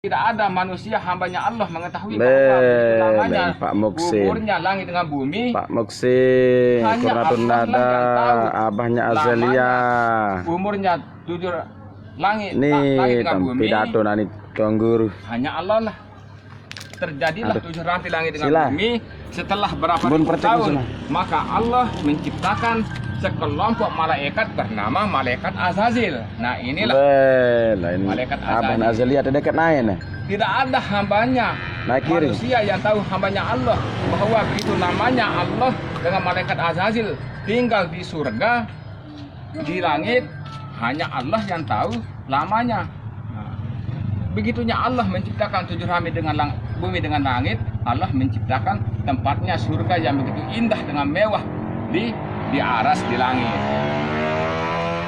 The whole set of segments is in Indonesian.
Tidak ada manusia hambanya Allah mengetahui bahwa namanya Pak Muksin, umurnya langit dengan bumi. Pak Muksin, Hanya Quratun Allah Nada, yang tahu abahnya Azalia. Umurnya 7 langit, Nih, langit dengan bumi. pidato nani Tuan Guru. Hanya Allah lah. Terjadilah 7 rantai langit dengan Sila. bumi. Setelah berapa Bun ribu percek tahun, sila. maka Allah menciptakan sekelompok malaikat bernama malaikat Azazil. Nah inilah Lain malaikat abah Azalia ada dekat naik nih. tidak ada hambanya Naik kiri. manusia yang tahu hambanya Allah bahwa begitu namanya Allah dengan malaikat Azazil tinggal di surga di langit, hanya Allah yang tahu lamanya. Nah, begitunya Allah menciptakan 7 rantai dengan bumi dengan langit, Allah menciptakan tempatnya surga yang begitu indah dengan mewah di aras di langit.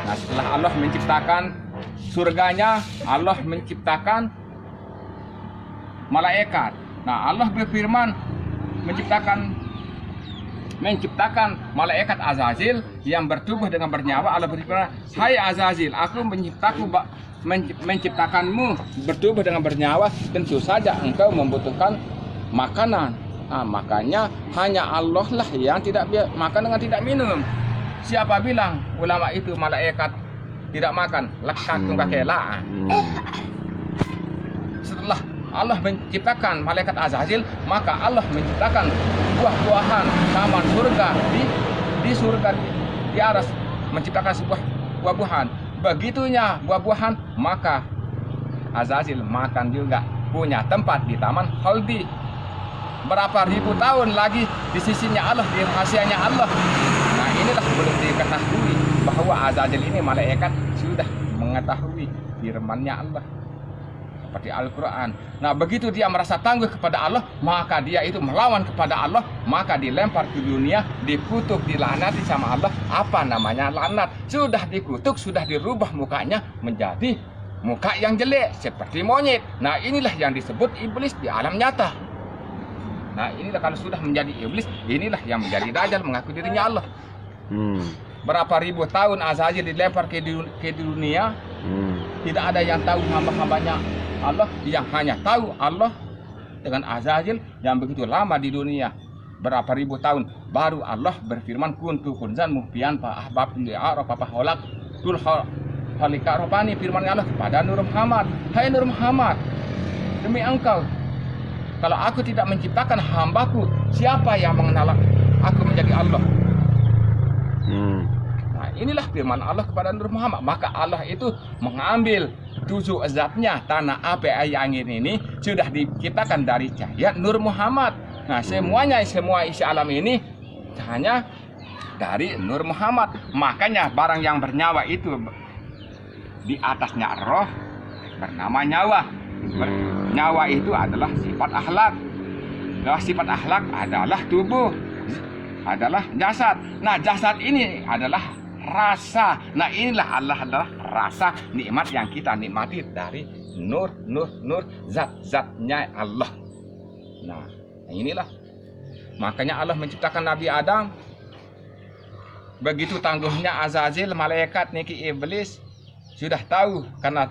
Nah, setelah Allah menciptakan surganya, Allah menciptakan malaikat. Nah, Allah berfirman menciptakan malaikat Azazil yang bertubuh dengan bernyawa. Allah berfirman, "Hai Azazil, aku menciptakanmu bertubuh dengan bernyawa, tentu saja engkau membutuhkan makanan." Nah, makanya hanya Allah lah yang tidak makan dengan tidak minum. Siapa bilang ulama itu malaikat tidak makan? Lekat tungkakela. Setelah Allah menciptakan malaikat Azazil, maka Allah menciptakan buah-buahan taman surga di surga di aras, menciptakan sebuah buah-buahan. Begitunya buah-buahan, maka Azazil makan juga, punya tempat di taman Khaldi. Berapa ribu tahun lagi di sisinya Allah, di rahasianya Allah. Nah, inilah belum diketahui bahwa Azazil ini malaikat sudah mengetahui firman-Nya Allah seperti Al-Quran. Nah, begitu dia merasa tangguh kepada Allah, maka dia itu melawan kepada Allah, maka dilempar ke dunia, dikutuk, dilanati sama Allah. Apa namanya lanat? Sudah dikutuk, sudah dirubah mukanya menjadi muka yang jelek seperti monyet. Nah, inilah yang disebut iblis di alam nyata. Nah, inilah kalau sudah menjadi iblis, inilah yang menjadi dajjal mengaku dirinya Allah. Berapa ribu tahun Azazil dilempar ke dunia, tidak ada yang tahu hamba-hambanya Allah, yang hanya tahu Allah dengan Azazil yang begitu lama di dunia. Berapa ribu tahun baru Allah berfirman, kuntu kunzan muhbian fa ahbab li'araf fa holak tul halika robani, firman Allah kepada Nur Muhammad, hai Nur Muhammad, demi engkau, kalau aku tidak menciptakan hambaku, siapa yang mengenal aku menjadi Allah? Nah, inilah firman Allah kepada Nur Muhammad. Maka Allah itu mengambil 7 zatnya, tanah, api, air, angin ini sudah diciptakan dari cahaya Nur Muhammad. Nah, semua isi alam ini hanya dari Nur Muhammad. Makanya barang yang bernyawa itu di atasnya roh bernama nyawa. Nyawa itu adalah sifat akhlak. Nah, sifat akhlak adalah tubuh, adalah jasad. Nah, jasad ini adalah rasa. Nah, inilah Allah adalah rasa nikmat yang kita nikmati dari nur zat-zatnya Allah. Nah, inilah makanya Allah menciptakan Nabi Adam. Begitu tangguhnya Azazil, malaikat niki iblis sudah tahu karena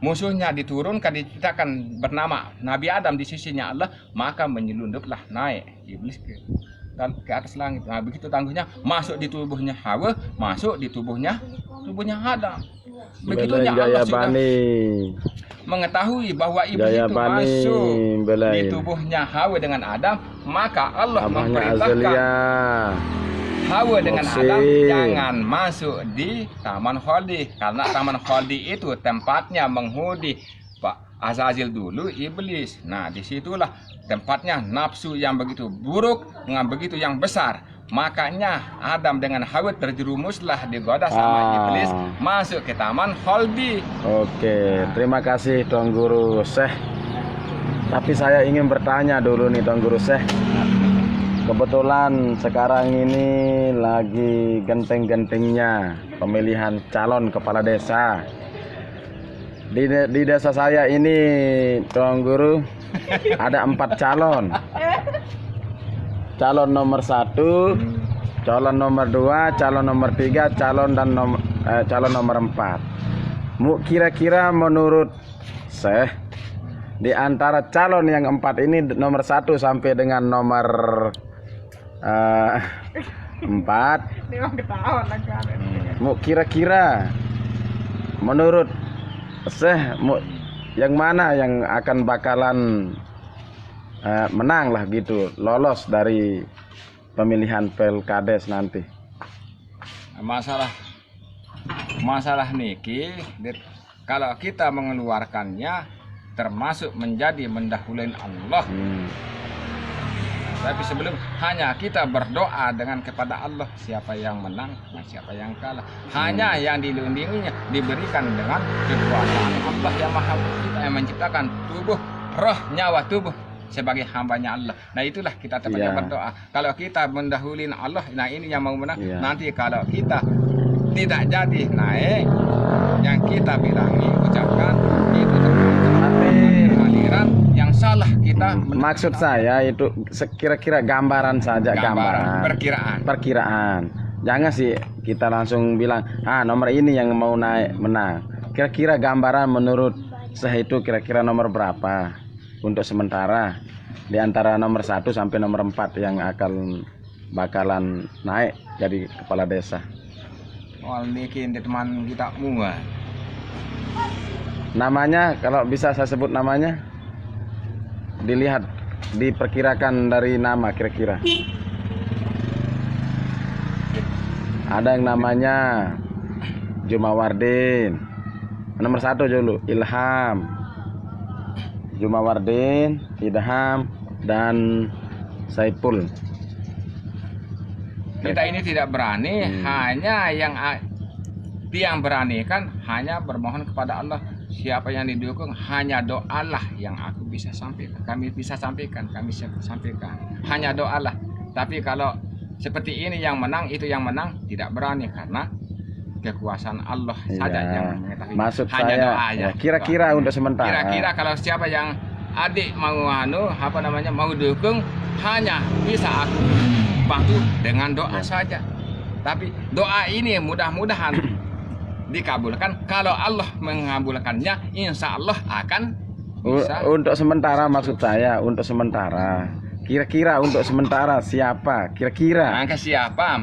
musuhnya diturunkan, diciptakan bernama Nabi Adam di sisinya Allah, maka menyelunduplah naik iblis ke atas langit. Nah, begitu tangguhnya masuk di tubuhnya Hawa, masuk di tubuhnya Adam. Begitunya Allah sudah mengetahui bahwa iblis itu masuk di tubuhnya Hawa dengan Adam, maka Allah memerintahkan Hawa dengan Adam jangan masuk di Taman Khaldi, karena Taman Khaldi itu tempatnya menghuni Pak Azazil dulu iblis. Nah, disitulah tempatnya nafsu yang begitu buruk dengan begitu yang besar. Makanya Adam dengan Hawa terjerumuslah digoda sama iblis masuk ke Taman Khaldi. Oke, terima kasih Tuan Guru Syekh. Tapi saya ingin bertanya dulu nih Tuan Guru Syekh. Kebetulan sekarang ini lagi genteng-gentengnya pemilihan calon kepala desa. Di desa saya ini, Tuan Guru, ada 4 calon. Calon nomor 1, calon nomor 2, calon nomor 3, calon nomor 4. Kira-kira menurut Syekh, Di antara calon yang 4 ini nomor 1 sampai dengan nomor 4. Kira-kira menurut Syekh yang mana yang akan bakalan menang lah gitu, lolos dari pemilihan Pelkades nanti? Masalah niki, kalau kita mengeluarkannya termasuk menjadi mendahului Allah. Tapi sebelum hanya kita berdoa dengan kepada Allah, siapa yang menang dan siapa yang kalah. Hanya yang dilindunginya diberikan dengan kekuasaan Allah yang Maha Pencipta, yang menciptakan tubuh, roh, nyawa tubuh sebagai hambanya Allah. Nah itulah kita tepatnya berdoa. Kalau kita mendahului Allah, nah ini yang mau menang. Nanti kalau kita tidak jadi naik, yang kita bilangi ucapkan itu aliran yang salah kita. Maksud saya itu kira-kira gambaran saja, gambaran perkiraan. Jangan sih kita langsung bilang nomor ini yang mau naik menang. Kira-kira gambaran menurut saya itu kira-kira nomor berapa untuk sementara di antara nomor 1 sampai nomor 4 yang bakalan naik jadi kepala desa. Ini teman kita semua. Namanya kalau bisa saya sebut namanya, dilihat diperkirakan dari nama kira-kira. Ada yang namanya Jumawardin, nomor 1 dulu Ilham, Jumawardin, Idham, dan Saipul. Kita ini tidak berani, hanya yang berani kan hanya bermohon kepada Allah. Siapa yang didukung, hanya doalah yang aku bisa sampaikan. Kami bisa sampaikan, hanya doalah. Tapi kalau seperti ini yang menang, itu yang menang, tidak berani karena kekuasaan Allah saja yang mengetahui. Maksud hanya saya doa aja. Kira-kira untuk sementara. Kira-kira kalau siapa yang adik mau mau dukung, hanya bisa aku bantu dengan doa saja. Tapi doa ini mudah-mudahan dikabulkan. Kalau Allah mengabulkannya, insya Allah akan bisa. Untuk sementara maksud saya, untuk sementara. Kira-kira untuk sementara siapa? Kira-kira. Angka siapa?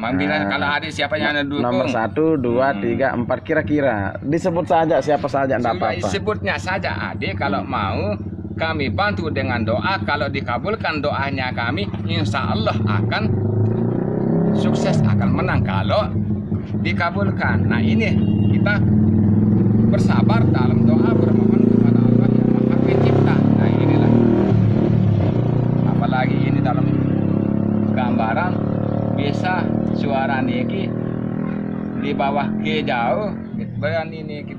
Kalau adik siapa yang dukung? Nomor 1, 2, 3, 4 kira-kira. Disebut saja siapa saja, enggak apa-apa. Sebutnya saja adik, kalau mau kami bantu dengan doa. Kalau dikabulkan doanya kami, insya Allah akan sukses, akan menang kalau dikabulkan. Nah ini kita bersabar dalam doa, bermohon kepada Allah yang Maha Pencipta. Nah inilah, apalagi ini dalam gambaran bisa suara niki di bawah ke jauh, berani ini